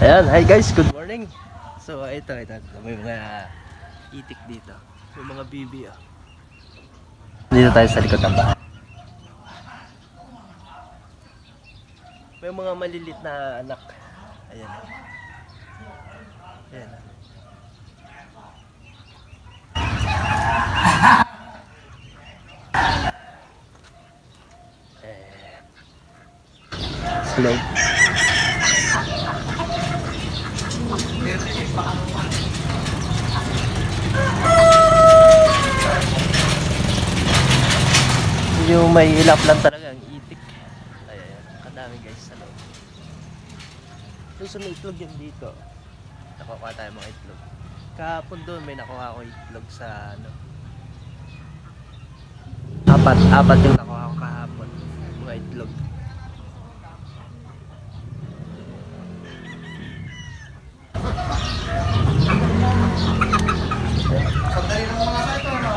Ayan, hi guys, good morning. So ito, may mga itik dito. May mga bibi oh. Dito tayo sa likod ng bahay. May mga malilit na anak. Ayan. Ayan. Slow. Yung may ilap lang talaga ang itik. Ayan, kadami guys sa loob. So may itlog yun dito. Nakuha tayo mga itlog. Kahapon doon may nakuha ko itlog sa ano. Apat yung nakuha ko kahapon. Mga itlog.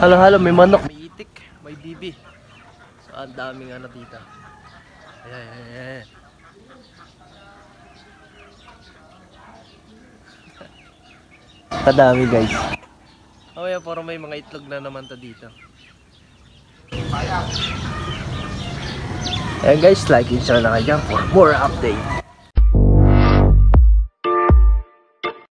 Halo-halo, may manok, may itik, may bibi. So ang daming ano dito. Ayan. Kadami guys. Oh yeah, parang may mga itlog na naman to dito. Ayan guys, like and share na kayo for more updates.